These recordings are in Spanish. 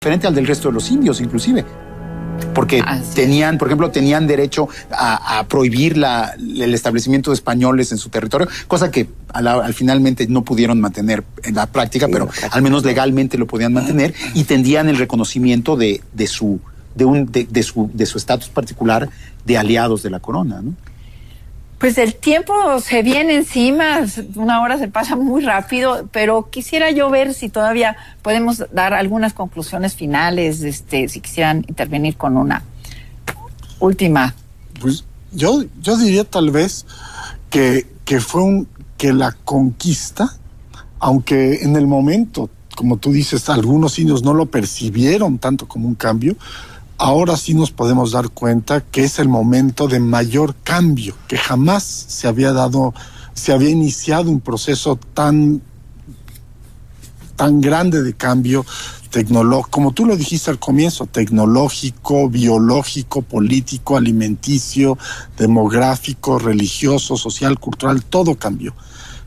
diferente al del resto de los indios, inclusive. Porque tenían, por ejemplo, tenían derecho a prohibir el establecimiento de españoles en su territorio, cosa que al finalmente no pudieron mantener en la práctica, pero al menos legalmente lo podían mantener, y tendrían el reconocimiento de su estatus particular de aliados de la corona, ¿no? Pues el tiempo se viene encima, 1 hora se pasa muy rápido, pero quisiera yo ver si todavía podemos dar algunas conclusiones finales, si quisieran intervenir con una última. Pues yo diría tal vez que la conquista, aunque en el momento, como tú dices, algunos indios no lo percibieron tanto como un cambio, ahora sí nos podemos dar cuenta que es el momento de mayor cambio, que jamás se había iniciado un proceso tan grande de cambio tecnológico, como tú lo dijiste al comienzo, tecnológico, biológico, político, alimenticio, demográfico, religioso, social, cultural, todo cambió.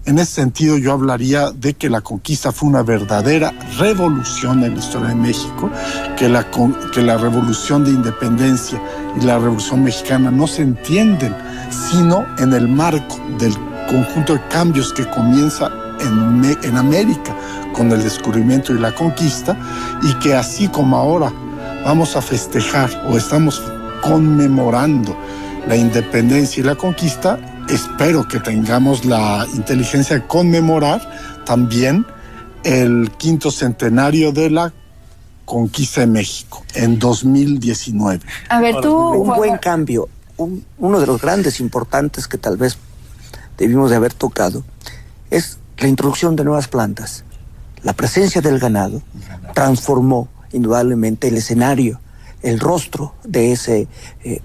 En ese sentido, yo hablaría de que la conquista fue una verdadera revolución en la historia de México, que la revolución de independencia y la revolución mexicana no se entienden sino en el marco del conjunto de cambios que comienza en América con el descubrimiento y la conquista, y que así como ahora vamos a festejar o estamos conmemorando la independencia y la conquista, espero que tengamos la inteligencia de conmemorar también el 5º centenario de la conquista de México en 2019. A ver, tú... Un buen cambio, uno de los grandes importantes que tal vez debimos de haber tocado, es la introducción de nuevas plantas. La presencia del ganado transformó indudablemente el escenario, el rostro de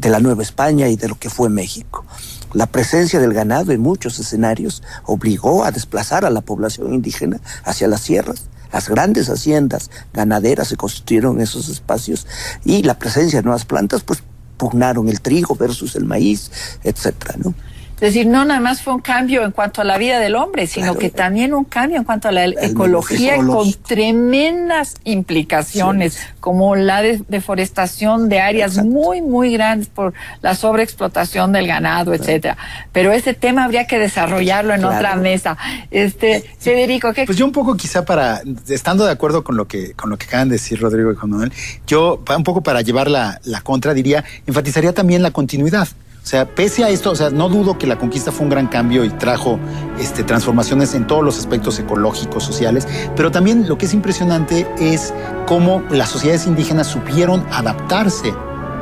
la Nueva España y de lo que fue México. La presencia del ganado en muchos escenarios obligó a desplazar a la población indígena hacia las sierras. Las grandes haciendas ganaderas se constituyeron en esos espacios, y la presencia de nuevas plantas pues pugnaron el trigo versus el maíz, etcétera, ¿no? Es decir, no nada más fue un cambio en cuanto a la vida del hombre, sino que también un cambio en cuanto a la ecología, con tremendas implicaciones, como la deforestación de áreas muy, muy grandes por la sobreexplotación del ganado, etcétera. Pero ese tema habría que desarrollarlo en otra mesa. Federico, ¿qué? Pues yo un poco quizá estando de acuerdo con lo que acaban de decir Rodrigo y Juan Manuel, yo un poco para llevar la contra diría, enfatizaría también la continuidad. O sea, pese a esto, o sea, no dudo que la conquista fue un gran cambio y trajo transformaciones en todos los aspectos ecológicos, sociales, pero también lo que es impresionante es cómo las sociedades indígenas supieron adaptarse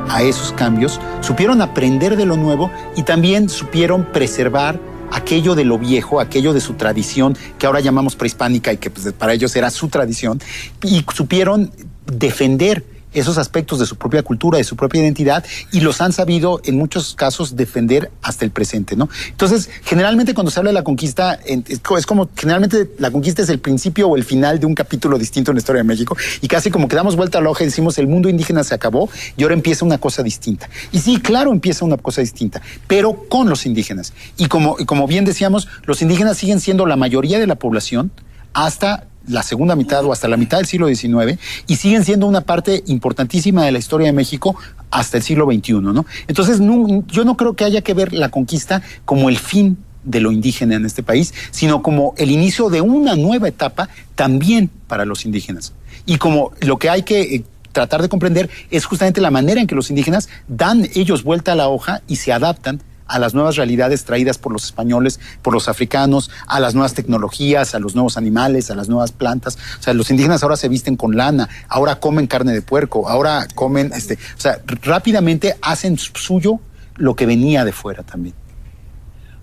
a esos cambios, supieron aprender de lo nuevo y también supieron preservar aquello de lo viejo, aquello de su tradición, que ahora llamamos prehispánica y que pues, para ellos era su tradición, y supieron defender esos aspectos de su propia cultura, de su propia identidad, y los han sabido en muchos casos defender hasta el presente, ¿no? Entonces, generalmente cuando se habla de la conquista, es como generalmente la conquista es el principio o el final de un capítulo distinto en la historia de México, y casi como que damos vuelta a la hoja y decimos el mundo indígena se acabó y ahora empieza una cosa distinta. Y sí, claro, empieza una cosa distinta, pero con los indígenas. Y como bien decíamos, los indígenas siguen siendo la mayoría de la población hasta la segunda mitad o hasta la mitad del siglo XIX, y siguen siendo una parte importantísima de la historia de México hasta el siglo XXI, ¿no? Entonces, yo no creo que haya que ver la conquista como el fin de lo indígena en este país, sino como el inicio de una nueva etapa también para los indígenas. Y como lo que hay que tratar de comprender es justamente la manera en que los indígenas dan ellos vuelta a la hoja y se adaptan a las nuevas realidades traídas por los españoles, por los africanos, a las nuevas tecnologías, a los nuevos animales, a las nuevas plantas. O sea, los indígenas ahora se visten con lana, ahora comen carne de puerco, ahora comen, o sea, rápidamente hacen suyo lo que venía de fuera también.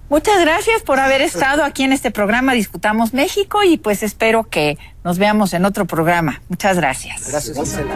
Muchas gracias por haber estado aquí en este programa Discutamos México, y pues espero que nos veamos en otro programa. Muchas gracias. Gracias, Marcela.